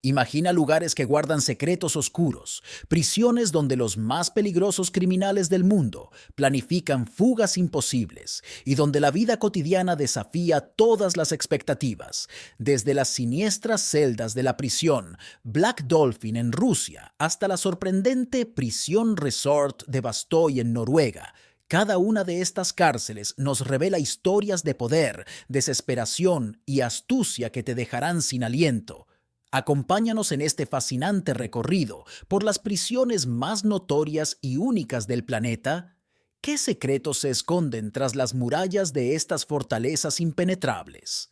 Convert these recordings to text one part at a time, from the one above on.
Imagina lugares que guardan secretos oscuros, prisiones donde los más peligrosos criminales del mundo planifican fugas imposibles y donde la vida cotidiana desafía todas las expectativas, desde las siniestras celdas de la prisión Black Dolphin en Rusia hasta la sorprendente prisión resort de Bastoy en Noruega. Cada una de estas cárceles nos revela historias de poder, desesperación y astucia que te dejarán sin aliento. Acompáñanos en este fascinante recorrido por las prisiones más notorias y únicas del planeta. ¿Qué secretos se esconden tras las murallas de estas fortalezas impenetrables?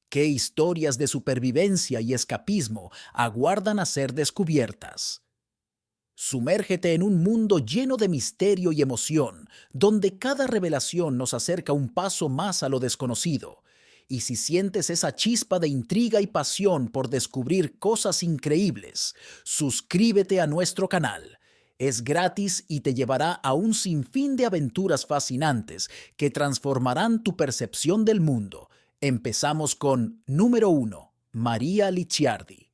¿Qué historias de supervivencia y escapismo aguardan a ser descubiertas? Sumérgete en un mundo lleno de misterio y emoción, donde cada revelación nos acerca un paso más a lo desconocido. Y si sientes esa chispa de intriga y pasión por descubrir cosas increíbles, suscríbete a nuestro canal. Es gratis y te llevará a un sinfín de aventuras fascinantes que transformarán tu percepción del mundo. Empezamos con número 1, Maria Licciardi.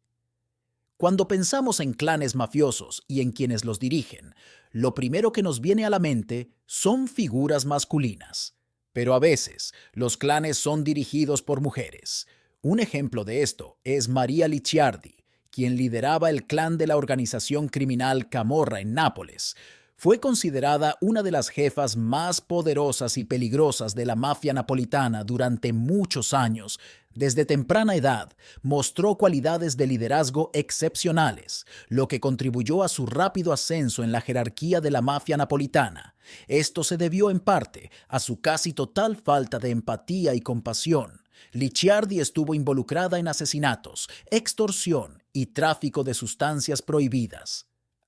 Cuando pensamos en clanes mafiosos y en quienes los dirigen, lo primero que nos viene a la mente son figuras masculinas. Pero a veces, los clanes son dirigidos por mujeres. Un ejemplo de esto es Maria Licciardi, quien lideraba el clan de la organización criminal Camorra en Nápoles. Fue considerada una de las jefas más poderosas y peligrosas de la mafia napolitana durante muchos años. Desde temprana edad, mostró cualidades de liderazgo excepcionales, lo que contribuyó a su rápido ascenso en la jerarquía de la mafia napolitana. Esto se debió en parte a su casi total falta de empatía y compasión. Licciardi estuvo involucrada en asesinatos, extorsión y tráfico de sustancias prohibidas.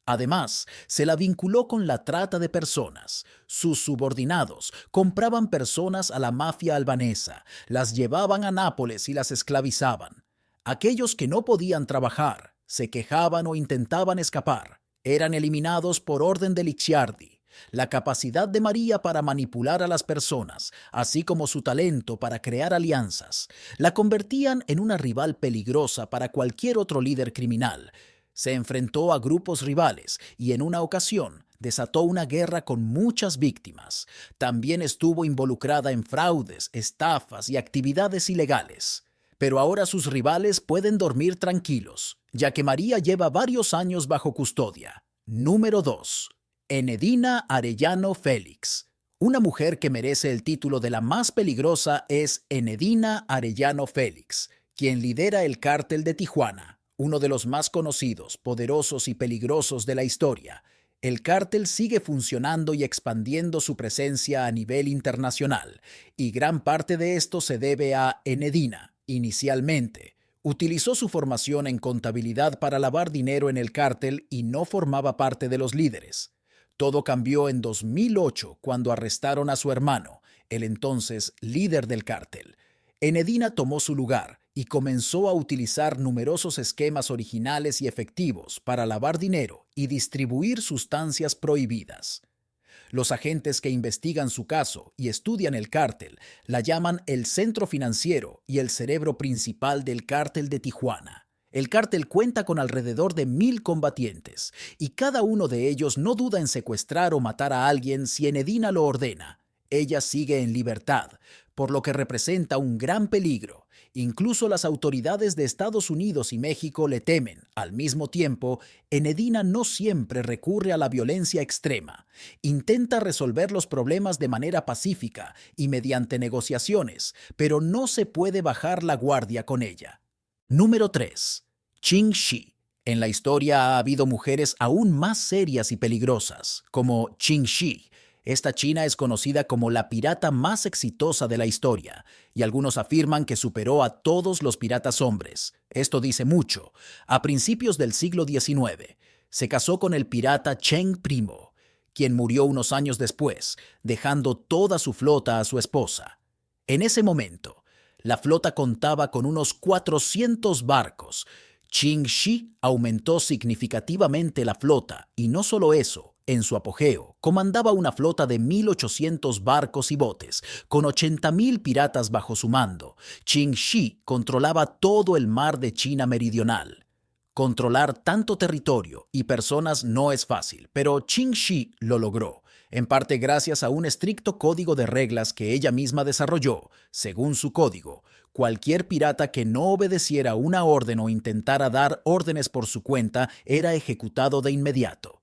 Además, se la vinculó con la trata de personas. Sus subordinados compraban personas a la mafia albanesa, las llevaban a Nápoles y las esclavizaban. Aquellos que no podían trabajar, se quejaban o intentaban escapar, eran eliminados por orden de Licciardi. La capacidad de María para manipular a las personas, así como su talento para crear alianzas, la convertían en una rival peligrosa para cualquier otro líder criminal. Se enfrentó a grupos rivales y en una ocasión desató una guerra con muchas víctimas. También estuvo involucrada en fraudes, estafas y actividades ilegales. Pero ahora sus rivales pueden dormir tranquilos, ya que María lleva varios años bajo custodia. Número 2. Enedina Arellano Félix. Una mujer que merece el título de la más peligrosa es Enedina Arellano Félix, quien lidera el cártel de Tijuana, uno de los más conocidos, poderosos y peligrosos de la historia. El cártel sigue funcionando y expandiendo su presencia a nivel internacional, y gran parte de esto se debe a Enedina. Inicialmente, utilizó su formación en contabilidad para lavar dinero en el cártel y no formaba parte de los líderes. Todo cambió en 2008 cuando arrestaron a su hermano, el entonces líder del cártel. Enedina tomó su lugar y comenzó a utilizar numerosos esquemas originales y efectivos para lavar dinero y distribuir sustancias prohibidas. Los agentes que investigan su caso y estudian el cártel la llaman el centro financiero y el cerebro principal del cártel de Tijuana. El cártel cuenta con alrededor de 1000 combatientes y cada uno de ellos no duda en secuestrar o matar a alguien si Enedina lo ordena. Ella sigue en libertad, por lo que representa un gran peligro. Incluso las autoridades de Estados Unidos y México le temen. Al mismo tiempo, Enedina no siempre recurre a la violencia extrema. Intenta resolver los problemas de manera pacífica y mediante negociaciones, pero no se puede bajar la guardia con ella. Número 3. Qing Shi. En la historia ha habido mujeres aún más serias y peligrosas, como Qing Shi. Esta china es conocida como la pirata más exitosa de la historia, y algunos afirman que superó a todos los piratas hombres. Esto dice mucho. A principios del siglo XIX, se casó con el pirata Cheng Primo, quien murió unos años después, dejando toda su flota a su esposa. En ese momento, la flota contaba con unos 400 barcos. Qing Shi aumentó significativamente la flota, y no solo eso. En su apogeo, comandaba una flota de 1800 barcos y botes, con 80,000 piratas bajo su mando. Qing Shi controlaba todo el mar de China meridional. Controlar tanto territorio y personas no es fácil, pero Qin Shi lo logró, en parte gracias a un estricto código de reglas que ella misma desarrolló. Según su código, cualquier pirata que no obedeciera una orden o intentara dar órdenes por su cuenta era ejecutado de inmediato.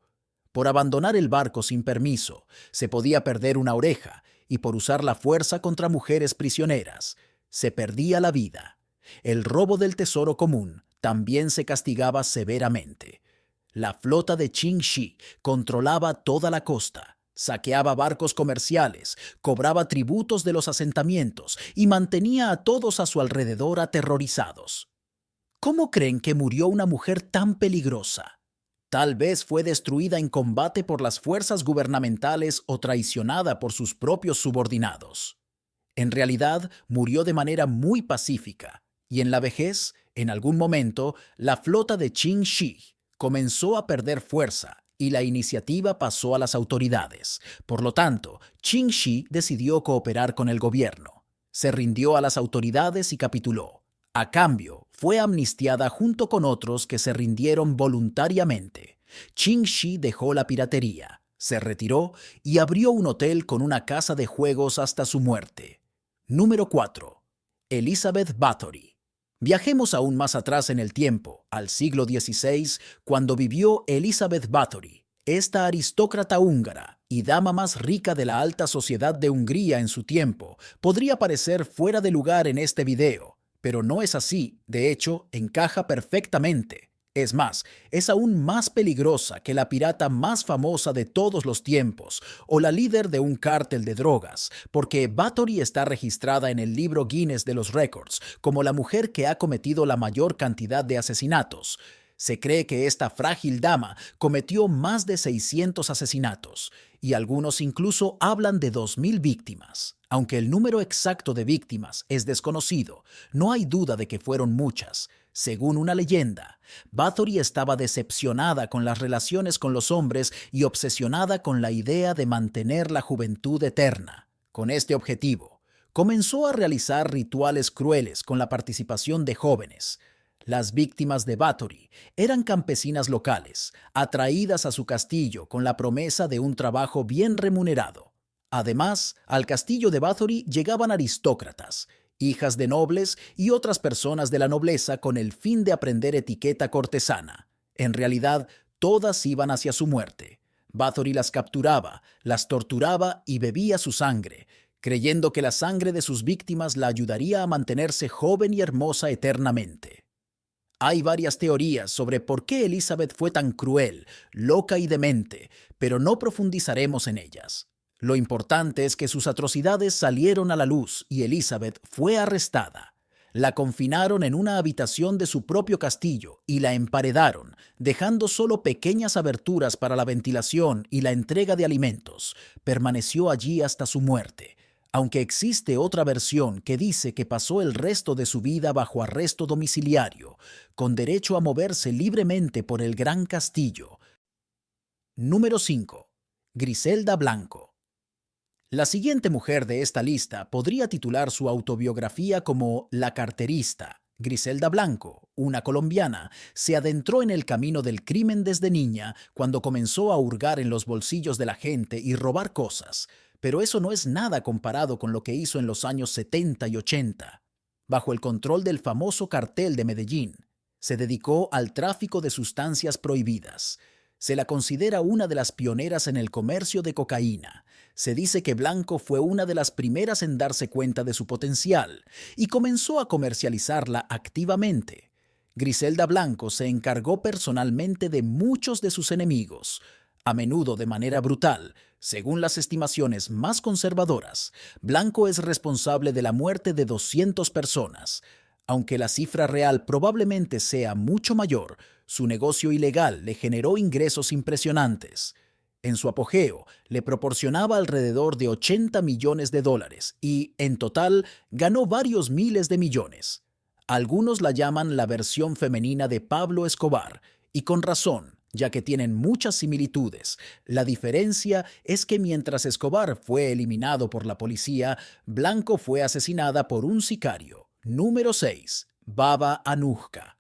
Por abandonar el barco sin permiso, se podía perder una oreja, y por usar la fuerza contra mujeres prisioneras, se perdía la vida. El robo del tesoro común también se castigaba severamente. La flota de Qin Shi controlaba toda la costa, saqueaba barcos comerciales, cobraba tributos de los asentamientos y mantenía a todos a su alrededor aterrorizados. ¿Cómo creen que murió una mujer tan peligrosa? Tal vez fue destruida en combate por las fuerzas gubernamentales o traicionada por sus propios subordinados. En realidad, murió de manera muy pacífica, y en la vejez, en algún momento, la flota de Qin Shi comenzó a perder fuerza y la iniciativa pasó a las autoridades. Por lo tanto, Qin Shi decidió cooperar con el gobierno. Se rindió a las autoridades y capituló. A cambio, fue amnistiada junto con otros que se rindieron voluntariamente. Qin Shi dejó la piratería, se retiró y abrió un hotel con una casa de juegos hasta su muerte. Número 4. Elizabeth Bathory. Viajemos aún más atrás en el tiempo, al siglo XVI, cuando vivió Elizabeth Bathory, esta aristócrata húngara y dama más rica de la alta sociedad de Hungría en su tiempo. Podría parecer fuera de lugar en este video, pero no es así. De hecho, encaja perfectamente. Es más, es aún más peligrosa que la pirata más famosa de todos los tiempos o la líder de un cártel de drogas, porque Bathory está registrada en el libro Guinness de los Récords como la mujer que ha cometido la mayor cantidad de asesinatos. Se cree que esta frágil dama cometió más de 600 asesinatos, y algunos incluso hablan de 2.000 víctimas. Aunque el número exacto de víctimas es desconocido, no hay duda de que fueron muchas. Según una leyenda, Bathory estaba decepcionada con las relaciones con los hombres y obsesionada con la idea de mantener la juventud eterna. Con este objetivo, comenzó a realizar rituales crueles con la participación de jóvenes. Las víctimas de Bathory eran campesinas locales, atraídas a su castillo con la promesa de un trabajo bien remunerado. Además, al castillo de Bathory llegaban aristócratas, hijas de nobles y otras personas de la nobleza con el fin de aprender etiqueta cortesana. En realidad, todas iban hacia su muerte. Bathory las capturaba, las torturaba y bebía su sangre, creyendo que la sangre de sus víctimas la ayudaría a mantenerse joven y hermosa eternamente. Hay varias teorías sobre por qué Elizabeth fue tan cruel, loca y demente, pero no profundizaremos en ellas. Lo importante es que sus atrocidades salieron a la luz y Elizabeth fue arrestada. La confinaron en una habitación de su propio castillo y la emparedaron, dejando solo pequeñas aberturas para la ventilación y la entrega de alimentos. Permaneció allí hasta su muerte, aunque existe otra versión que dice que pasó el resto de su vida bajo arresto domiciliario, con derecho a moverse libremente por el gran castillo. Número 5. Griselda Blanco. La siguiente mujer de esta lista podría titular su autobiografía como La carterista. Griselda Blanco, una colombiana, se adentró en el camino del crimen desde niña cuando comenzó a hurgar en los bolsillos de la gente y robar cosas. Pero eso no es nada comparado con lo que hizo en los años 70 y 80. Bajo el control del famoso cartel de Medellín, se dedicó al tráfico de sustancias prohibidas. Se la considera una de las pioneras en el comercio de cocaína. Se dice que Blanco fue una de las primeras en darse cuenta de su potencial y comenzó a comercializarla activamente. Griselda Blanco se encargó personalmente de muchos de sus enemigos, a menudo de manera brutal. Según las estimaciones más conservadoras, Blanco es responsable de la muerte de 200 personas. Aunque la cifra real probablemente sea mucho mayor, su negocio ilegal le generó ingresos impresionantes. En su apogeo, le proporcionaba alrededor de 80 millones de dólares y, en total, ganó varios miles de millones. Algunos la llaman la versión femenina de Pablo Escobar, y con razón, ya que tienen muchas similitudes. La diferencia es que mientras Escobar fue eliminado por la policía, Blanco fue asesinada por un sicario. Número 6. Baba Anujka.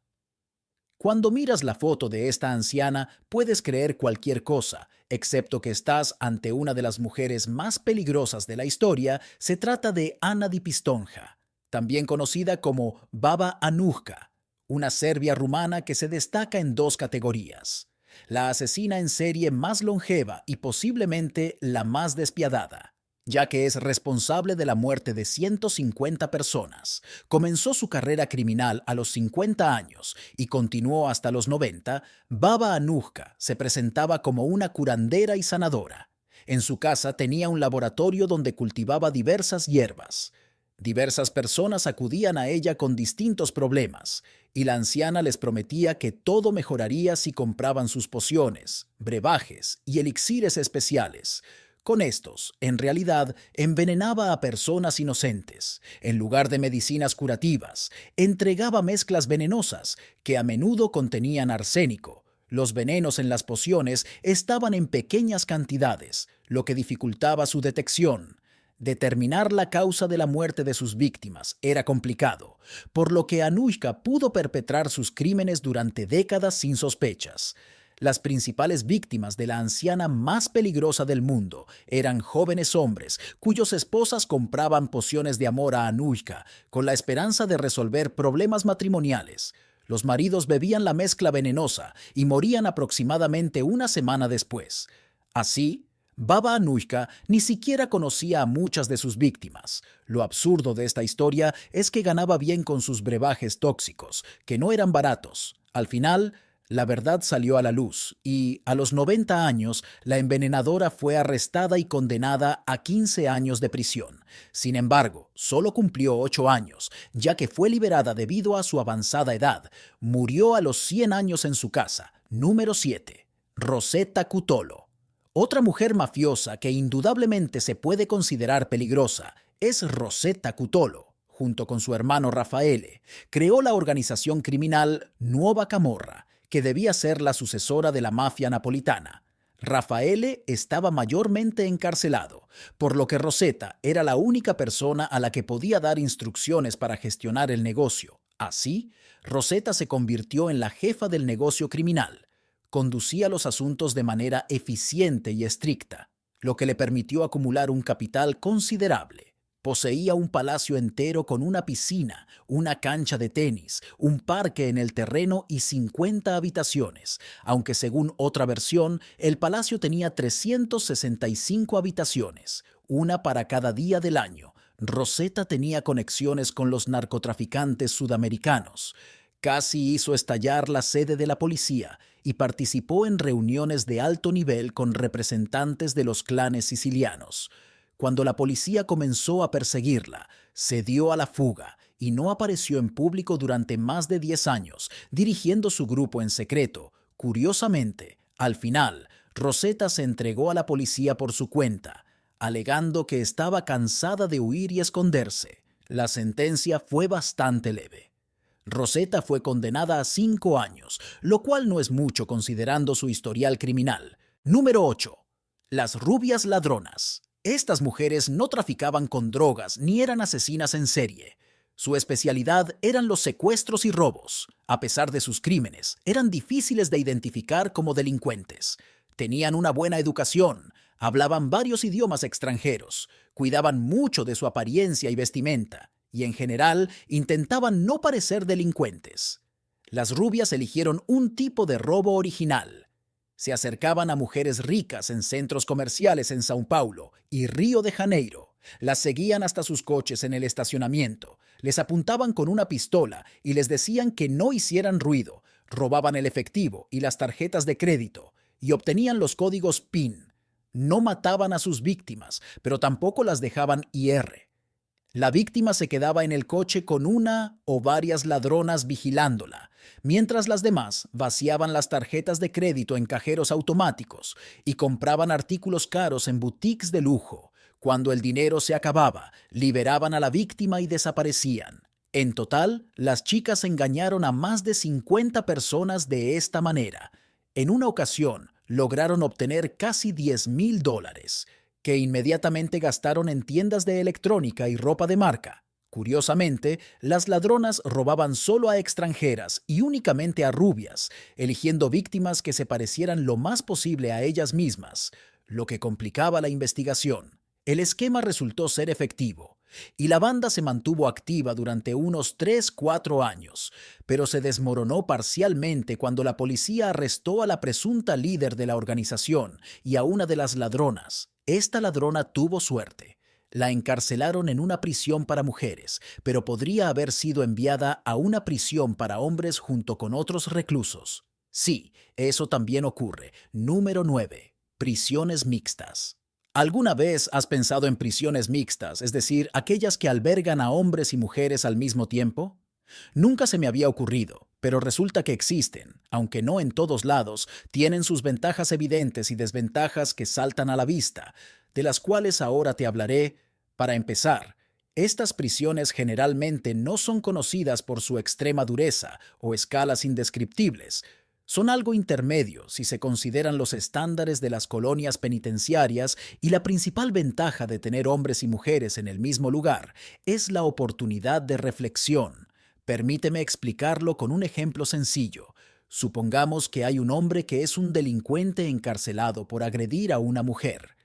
Cuando miras la foto de esta anciana, puedes creer cualquier cosa, excepto que estás ante una de las mujeres más peligrosas de la historia. Se trata de Ana di Pistonja, también conocida como Baba Anujka, una serbia rumana que se destaca en dos categorías: la asesina en serie más longeva y posiblemente la más despiadada, ya que es responsable de la muerte de 150 personas. Comenzó su carrera criminal a los 50 años y continuó hasta los 90. Baba Anujka se presentaba como una curandera y sanadora. En su casa tenía un laboratorio donde cultivaba diversas hierbas. Diversas personas acudían a ella con distintos problemas, y la anciana les prometía que todo mejoraría si compraban sus pociones, brebajes y elixires especiales. Con estos, en realidad, envenenaba a personas inocentes. En lugar de medicinas curativas, entregaba mezclas venenosas que a menudo contenían arsénico. Los venenos en las pociones estaban en pequeñas cantidades, lo que dificultaba su detección. Determinar la causa de la muerte de sus víctimas era complicado, por lo que Anujka pudo perpetrar sus crímenes durante décadas sin sospechas. Las principales víctimas de la anciana más peligrosa del mundo eran jóvenes hombres cuyas esposas compraban pociones de amor a Anujka con la esperanza de resolver problemas matrimoniales. Los maridos bebían la mezcla venenosa y morían aproximadamente una semana después. Así, Baba Anujka ni siquiera conocía a muchas de sus víctimas. Lo absurdo de esta historia es que ganaba bien con sus brebajes tóxicos, que no eran baratos. Al final, la verdad salió a la luz y, a los 90 años, la envenenadora fue arrestada y condenada a 15 años de prisión. Sin embargo, solo cumplió 8 años, ya que fue liberada debido a su avanzada edad. Murió a los 100 años en su casa. Número 7. Rosetta Cutolo. Otra mujer mafiosa que indudablemente se puede considerar peligrosa es Rosetta Cutolo. Junto con su hermano Raffaele, creó la organización criminal Nuova Camorra, que debía ser la sucesora de la mafia napolitana. Raffaele estaba mayormente encarcelado, por lo que Rosetta era la única persona a la que podía dar instrucciones para gestionar el negocio. Así, Rosetta se convirtió en la jefa del negocio criminal. Conducía los asuntos de manera eficiente y estricta, lo que le permitió acumular un capital considerable. Poseía un palacio entero con una piscina, una cancha de tenis, un parque en el terreno y 50 habitaciones, aunque según otra versión, el palacio tenía 365 habitaciones, una para cada día del año. Rosetta tenía conexiones con los narcotraficantes sudamericanos. Casi hizo estallar la sede de la policía y participó en reuniones de alto nivel con representantes de los clanes sicilianos. Cuando la policía comenzó a perseguirla, se dio a la fuga y no apareció en público durante más de 10 años, dirigiendo su grupo en secreto. Curiosamente, al final, Rosetta se entregó a la policía por su cuenta, alegando que estaba cansada de huir y esconderse. La sentencia fue bastante leve. Rosetta fue condenada a 5 años, lo cual no es mucho considerando su historial criminal. Número 8. Las rubias ladronas. Estas mujeres no traficaban con drogas ni eran asesinas en serie. Su especialidad eran los secuestros y robos. A pesar de sus crímenes, eran difíciles de identificar como delincuentes. Tenían una buena educación, hablaban varios idiomas extranjeros, cuidaban mucho de su apariencia y vestimenta, y en general intentaban no parecer delincuentes. Las rubias eligieron un tipo de robo original. Se acercaban a mujeres ricas en centros comerciales en São Paulo y Río de Janeiro. Las seguían hasta sus coches en el estacionamiento, les apuntaban con una pistola y les decían que no hicieran ruido, robaban el efectivo y las tarjetas de crédito y obtenían los códigos PIN. No mataban a sus víctimas, pero tampoco las dejaban IR. La víctima se quedaba en el coche con una o varias ladronas vigilándola, mientras las demás vaciaban las tarjetas de crédito en cajeros automáticos y compraban artículos caros en boutiques de lujo. Cuando el dinero se acababa, liberaban a la víctima y desaparecían. En total, las chicas engañaron a más de 50 personas de esta manera. En una ocasión, lograron obtener casi $10,000, que inmediatamente gastaron en tiendas de electrónica y ropa de marca. Curiosamente, las ladronas robaban solo a extranjeras y únicamente a rubias, eligiendo víctimas que se parecieran lo más posible a ellas mismas, lo que complicaba la investigación. El esquema resultó ser efectivo, y la banda se mantuvo activa durante unos 3-4 años, pero se desmoronó parcialmente cuando la policía arrestó a la presunta líder de la organización y a una de las ladronas. Esta ladrona tuvo suerte. La encarcelaron en una prisión para mujeres, pero podría haber sido enviada a una prisión para hombres junto con otros reclusos. Sí, eso también ocurre. Número 9. Prisiones mixtas. ¿Alguna vez has pensado en prisiones mixtas, es decir, aquellas que albergan a hombres y mujeres al mismo tiempo? Nunca se me había ocurrido, pero resulta que existen, aunque no en todos lados, tienen sus ventajas evidentes y desventajas que saltan a la vista, de las cuales ahora te hablaré. Para empezar, estas prisiones generalmente no son conocidas por su extrema dureza o escalas indescriptibles. Son algo intermedio si se consideran los estándares de las colonias penitenciarias, y la principal ventaja de tener hombres y mujeres en el mismo lugar es la oportunidad de reflexión. Permíteme explicarlo con un ejemplo sencillo. Supongamos que hay un hombre que es un delincuente encarcelado por agredir a una mujer.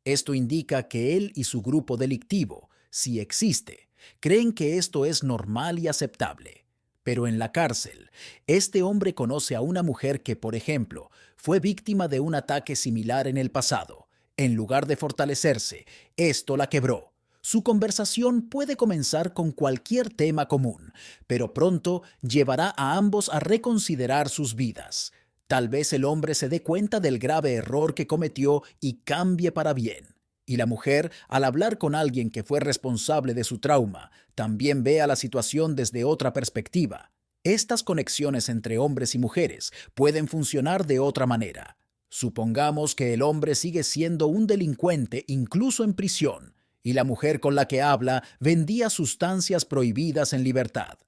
Esto indica que él y su grupo delictivo, si existe, creen que esto es normal y aceptable. Pero en la cárcel, este hombre conoce a una mujer que, por ejemplo, fue víctima de un ataque similar en el pasado. En lugar de fortalecerse, esto la quebró. Su conversación puede comenzar con cualquier tema común, pero pronto llevará a ambos a reconsiderar sus vidas. Tal vez el hombre se dé cuenta del grave error que cometió y cambie para bien. Y la mujer, al hablar con alguien que fue responsable de su trauma, también vea la situación desde otra perspectiva. Estas conexiones entre hombres y mujeres pueden funcionar de otra manera. Supongamos que el hombre sigue siendo un delincuente incluso en prisión, y la mujer con la que habla vendía sustancias prohibidas en libertad.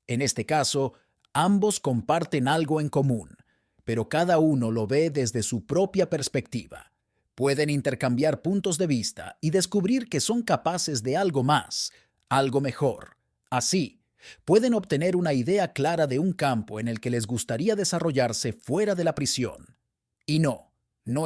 En este caso, ambos comparten algo en común, pero cada uno lo ve desde su propia perspectiva. Pueden intercambiar puntos de vista y descubrir que son capaces de algo más, algo mejor. Así, pueden obtener una idea clara de un campo en el que les gustaría desarrollarse fuera de la prisión. Y no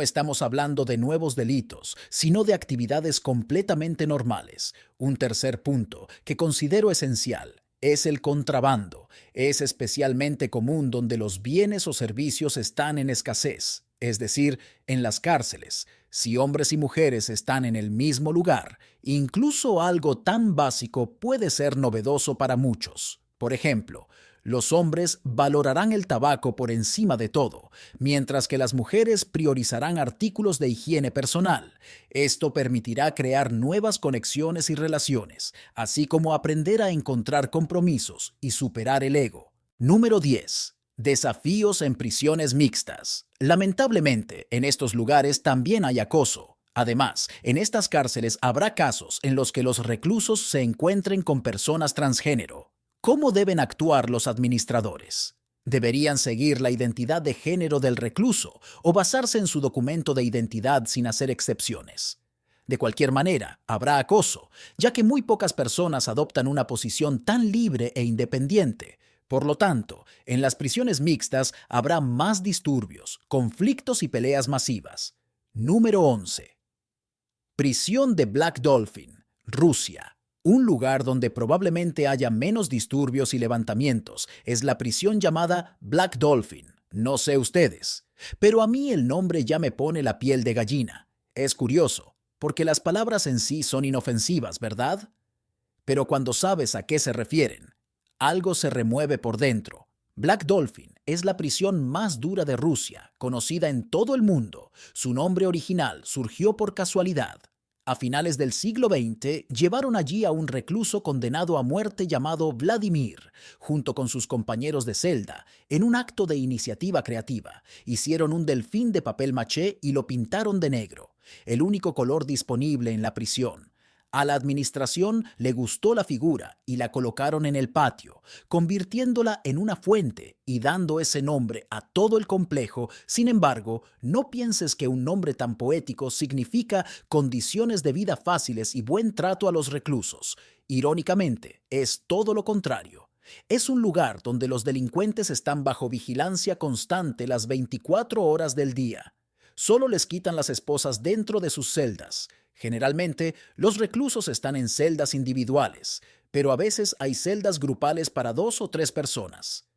estamos hablando de nuevos delitos, sino de actividades completamente normales. Un tercer punto que considero esencial es el contrabando. Es especialmente común donde los bienes o servicios están en escasez, es decir, en las cárceles. Si hombres y mujeres están en el mismo lugar, incluso algo tan básico puede ser novedoso para muchos. Por ejemplo, los hombres valorarán el tabaco por encima de todo, mientras que las mujeres priorizarán artículos de higiene personal. Esto permitirá crear nuevas conexiones y relaciones, así como aprender a encontrar compromisos y superar el ego. Número 10. Desafíos en prisiones mixtas. Lamentablemente, en estos lugares también hay acoso. Además, en estas cárceles habrá casos en los que los reclusos se encuentren con personas transgénero. ¿Cómo deben actuar los administradores? ¿Deberían seguir la identidad de género del recluso o basarse en su documento de identidad sin hacer excepciones? De cualquier manera, habrá acoso, ya que muy pocas personas adoptan una posición tan libre e independiente. Por lo tanto, en las prisiones mixtas habrá más disturbios, conflictos y peleas masivas. Número 11. Prisión de Black Dolphin, Rusia. Un lugar donde probablemente haya menos disturbios y levantamientos es la prisión llamada Black Dolphin. No sé ustedes, pero a mí el nombre ya me pone la piel de gallina. Es curioso, porque las palabras en sí son inofensivas, ¿verdad? Pero cuando sabes a qué se refieren, algo se remueve por dentro. Black Dolphin es la prisión más dura de Rusia, conocida en todo el mundo. Su nombre original surgió por casualidad. A finales del siglo XX, llevaron allí a un recluso condenado a muerte llamado Vladimir, junto con sus compañeros de celda. En un acto de iniciativa creativa, hicieron un delfín de papel maché y lo pintaron de negro, el único color disponible en la prisión. A la administración le gustó la figura y la colocaron en el patio, convirtiéndola en una fuente y dando ese nombre a todo el complejo. Sin embargo, no pienses que un nombre tan poético significa condiciones de vida fáciles y buen trato a los reclusos. Irónicamente, es todo lo contrario. Es un lugar donde los delincuentes están bajo vigilancia constante las 24 horas del día. Solo les quitan las esposas dentro de sus celdas. Generalmente, los reclusos están en celdas individuales, pero a veces hay celdas grupales para 2 o 3 personas.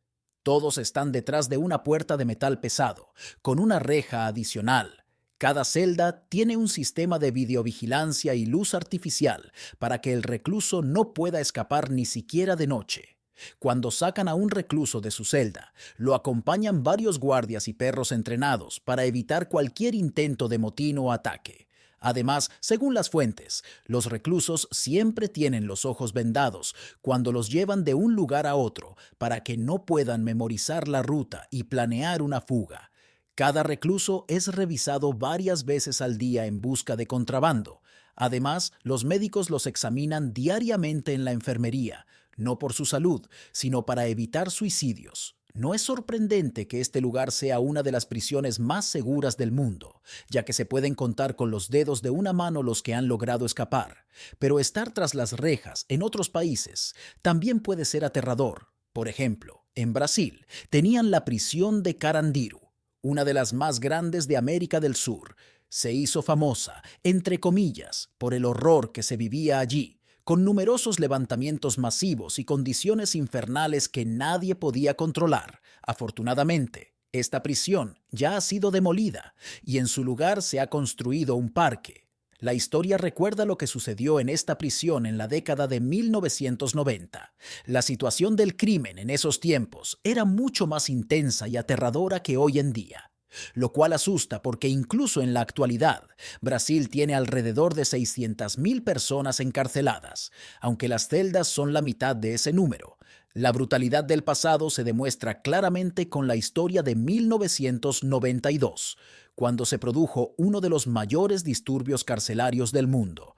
Todos están detrás de una puerta de metal pesado, con una reja adicional. Cada celda tiene un sistema de videovigilancia y luz artificial para que el recluso no pueda escapar ni siquiera de noche. Cuando sacan a un recluso de su celda, lo acompañan varios guardias y perros entrenados para evitar cualquier intento de motín o ataque. Además, según las fuentes, los reclusos siempre tienen los ojos vendados cuando los llevan de un lugar a otro para que no puedan memorizar la ruta y planear una fuga. Cada recluso es revisado varias veces al día en busca de contrabando. Además, los médicos los examinan diariamente en la enfermería, no por su salud, sino para evitar suicidios. No es sorprendente que este lugar sea una de las prisiones más seguras del mundo, ya que se pueden contar con los dedos de una mano los que han logrado escapar. Pero estar tras las rejas en otros países también puede ser aterrador. Por ejemplo, en Brasil tenían la prisión de Carandiru, una de las más grandes de América del Sur. Se hizo famosa, entre comillas, por el horror que se vivía allí, con numerosos levantamientos masivos y condiciones infernales que nadie podía controlar. Afortunadamente, esta prisión ya ha sido demolida y en su lugar se ha construido un parque. La historia recuerda lo que sucedió en esta prisión en la década de 1990. La situación del crimen en esos tiempos era mucho más intensa y aterradora que hoy en día, lo cual asusta porque incluso en la actualidad, Brasil tiene alrededor de 600.000 personas encarceladas, aunque las celdas son la mitad de ese número. La brutalidad del pasado se demuestra claramente con la historia de 1992, cuando se produjo uno de los mayores disturbios carcelarios del mundo.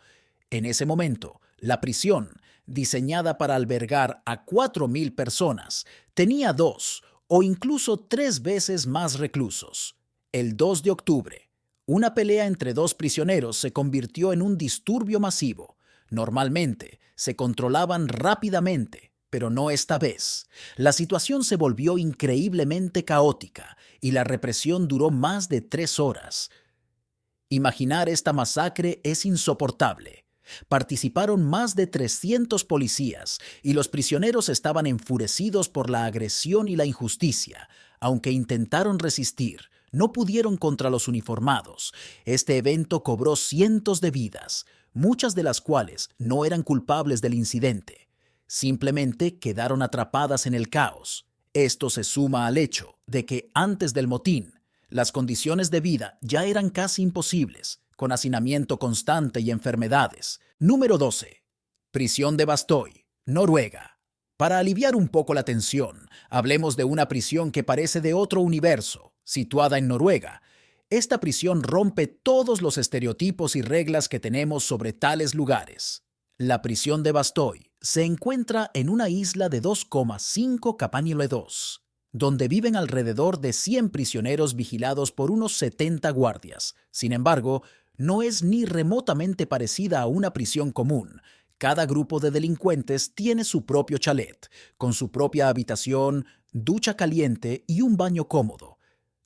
En ese momento, la prisión, diseñada para albergar a 4.000 personas, tenía 2 o incluso 3 veces más reclusos. El 2 de octubre, una pelea entre 2 prisioneros se convirtió en un disturbio masivo. Normalmente, se controlaban rápidamente, pero no esta vez. La situación se volvió increíblemente caótica y la represión duró más de 3 horas. Imaginar esta masacre es insoportable. Participaron más de 300 policías y los prisioneros estaban enfurecidos por la agresión y la injusticia. Aunque intentaron resistir, no pudieron contra los uniformados. Este evento cobró cientos de vidas, muchas de las cuales no eran culpables del incidente. Simplemente quedaron atrapadas en el caos. Esto se suma al hecho de que antes del motín, las condiciones de vida ya eran casi imposibles, con hacinamiento constante y enfermedades. Número 12. Prisión de Bastøy, Noruega. Para aliviar un poco la tensión, hablemos de una prisión que parece de otro universo, situada en Noruega. Esta prisión rompe todos los estereotipos y reglas que tenemos sobre tales lugares. La prisión de Bastøy se encuentra en una isla de 2,5 km², donde viven alrededor de 100 prisioneros vigilados por unos 70 guardias. Sin embargo, no es ni remotamente parecida a una prisión común. Cada grupo de delincuentes tiene su propio chalet, con su propia habitación, ducha caliente y un baño cómodo.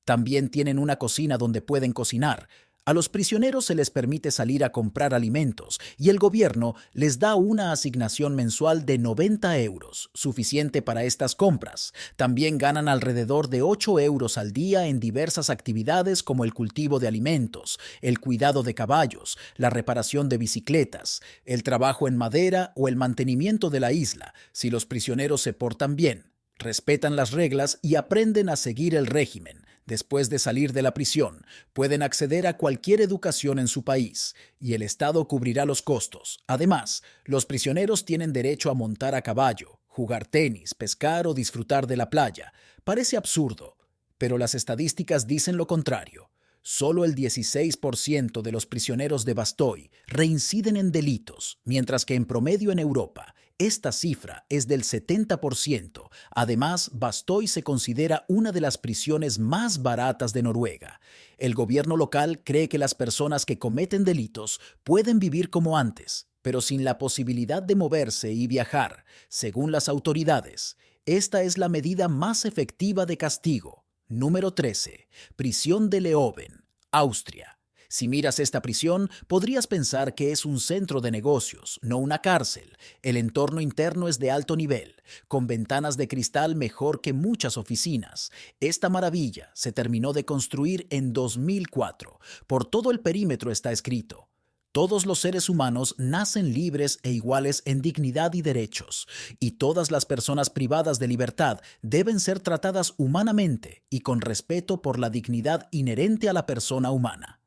También tienen una cocina donde pueden cocinar. A los prisioneros se les permite salir a comprar alimentos y el gobierno les da una asignación mensual de 90 euros, suficiente para estas compras. También ganan alrededor de 8 euros al día en diversas actividades como el cultivo de alimentos, el cuidado de caballos, la reparación de bicicletas, el trabajo en madera o el mantenimiento de la isla, si los prisioneros se portan bien, respetan las reglas y aprenden a seguir el régimen. Después de salir de la prisión, pueden acceder a cualquier educación en su país y el Estado cubrirá los costos. Además, los prisioneros tienen derecho a montar a caballo, jugar tenis, pescar o disfrutar de la playa. Parece absurdo, pero las estadísticas dicen lo contrario. Solo el 16% de los prisioneros de Bastoy reinciden en delitos, mientras que en promedio en Europa esta cifra es del 70%. Además, Bastoy se considera una de las prisiones más baratas de Noruega. El gobierno local cree que las personas que cometen delitos pueden vivir como antes, pero sin la posibilidad de moverse y viajar. Según las autoridades, esta es la medida más efectiva de castigo. Número 13. Prisión de Leoben, Austria. Si miras esta prisión, podrías pensar que es un centro de negocios, no una cárcel. El entorno interno es de alto nivel, con ventanas de cristal mejor que muchas oficinas. Esta maravilla se terminó de construir en 2004. Por todo el perímetro está escrito: todos los seres humanos nacen libres e iguales en dignidad y derechos, y todas las personas privadas de libertad deben ser tratadas humanamente y con respeto por la dignidad inherente a la persona humana.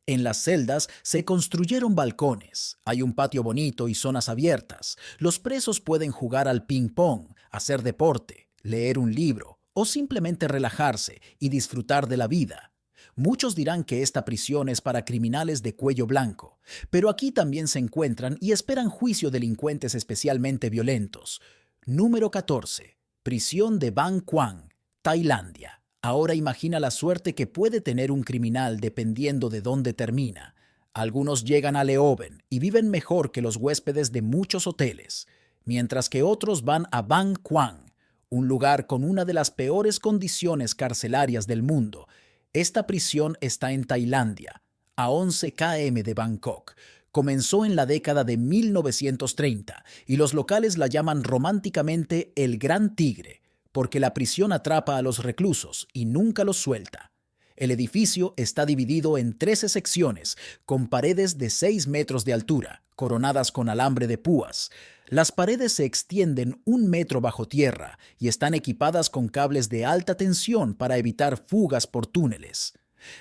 En las celdas se construyeron balcones, hay un patio bonito y zonas abiertas. Los presos pueden jugar al ping-pong, hacer deporte, leer un libro o simplemente relajarse y disfrutar de la vida. Muchos dirán que esta prisión es para criminales de cuello blanco, pero aquí también se encuentran y esperan juicio delincuentes especialmente violentos. Número 14. Prisión de Ban Quang, Tailandia. Ahora imagina la suerte que puede tener un criminal dependiendo de dónde termina. Algunos llegan a Leoben y viven mejor que los huéspedes de muchos hoteles, mientras que otros van a Ban Quang, un lugar con una de las peores condiciones carcelarias del mundo. Esta prisión está en Tailandia, a 11 km de Bangkok. Comenzó en la década de 1930 y los locales la llaman románticamente el Gran Tigre, porque la prisión atrapa a los reclusos y nunca los suelta. El edificio está dividido en 13 secciones, con paredes de 6 metros de altura, coronadas con alambre de púas. Las paredes se extienden 1 metro bajo tierra y están equipadas con cables de alta tensión para evitar fugas por túneles.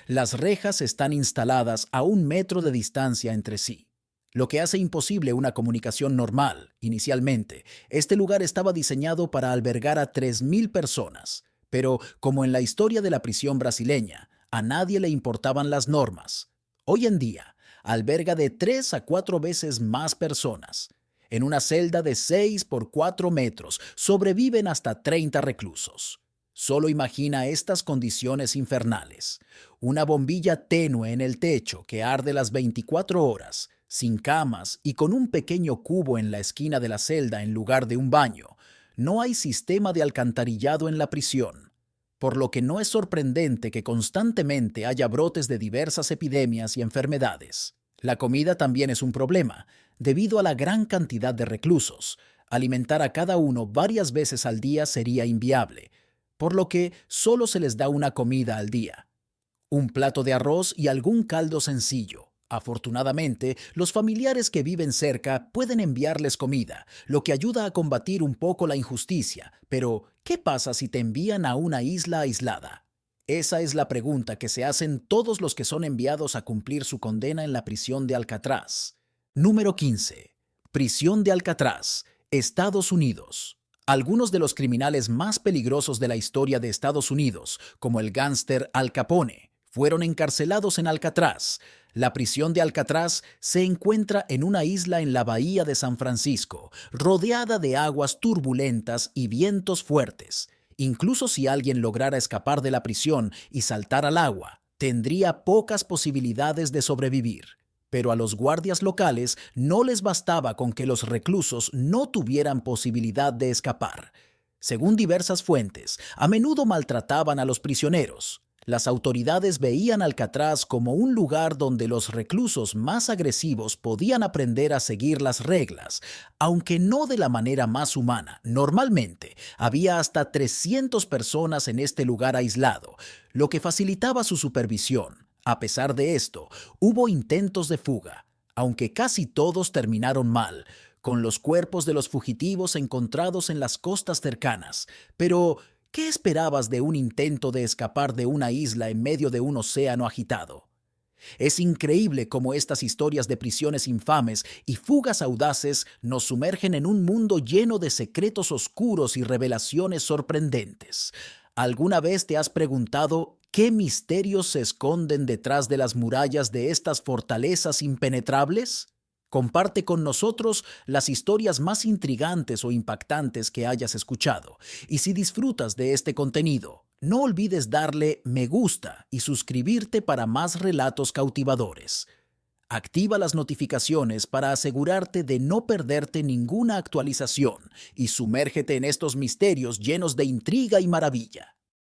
Las rejas están instaladas a 1 metro de distancia entre sí, lo que hace imposible una comunicación normal. Inicialmente, este lugar estaba diseñado para albergar a 3.000 personas, pero como en la historia de la prisión brasileña, a nadie le importaban las normas. Hoy en día, alberga de 3 a 4 veces más personas. En una celda de 6 por 4 metros sobreviven hasta 30 reclusos. Solo imagina estas condiciones infernales. Una bombilla tenue en el techo que arde las 24 horas, sin camas y con un pequeño cubo en la esquina de la celda en lugar de un baño. No hay sistema de alcantarillado en la prisión, por lo que no es sorprendente que constantemente haya brotes de diversas epidemias y enfermedades. La comida también es un problema, debido a la gran cantidad de reclusos. Alimentar a cada uno varias veces al día sería inviable, por lo que solo se les da una comida al día: un plato de arroz y algún caldo sencillo. Afortunadamente, los familiares que viven cerca pueden enviarles comida, lo que ayuda a combatir un poco la injusticia. Pero, ¿qué pasa si te envían a una isla aislada? Esa es la pregunta que se hacen todos los que son enviados a cumplir su condena en la prisión de Alcatraz. Número 15. Prisión de Alcatraz, Estados Unidos. Algunos de los criminales más peligrosos de la historia de Estados Unidos, como el gángster Al Capone, fueron encarcelados en Alcatraz. La prisión de Alcatraz se encuentra en una isla en la bahía de San Francisco, rodeada de aguas turbulentas y vientos fuertes. Incluso si alguien lograra escapar de la prisión y saltar al agua, tendría pocas posibilidades de sobrevivir. Pero a los guardias locales no les bastaba con que los reclusos no tuvieran posibilidad de escapar. Según diversas fuentes, a menudo maltrataban a los prisioneros. Las autoridades veían Alcatraz como un lugar donde los reclusos más agresivos podían aprender a seguir las reglas, aunque no de la manera más humana. Normalmente, había hasta 300 personas en este lugar aislado, lo que facilitaba su supervisión. A pesar de esto, hubo intentos de fuga, aunque casi todos terminaron mal, con los cuerpos de los fugitivos encontrados en las costas cercanas. Pero, ¿qué esperabas de un intento de escapar de una isla en medio de un océano agitado? Es increíble cómo estas historias de prisiones infames y fugas audaces nos sumergen en un mundo lleno de secretos oscuros y revelaciones sorprendentes. ¿Alguna vez te has preguntado qué misterios se esconden detrás de las murallas de estas fortalezas impenetrables? Comparte con nosotros las historias más intrigantes o impactantes que hayas escuchado. Y si disfrutas de este contenido, no olvides darle me gusta y suscribirte para más relatos cautivadores. Activa las notificaciones para asegurarte de no perderte ninguna actualización y sumérgete en estos misterios llenos de intriga y maravilla.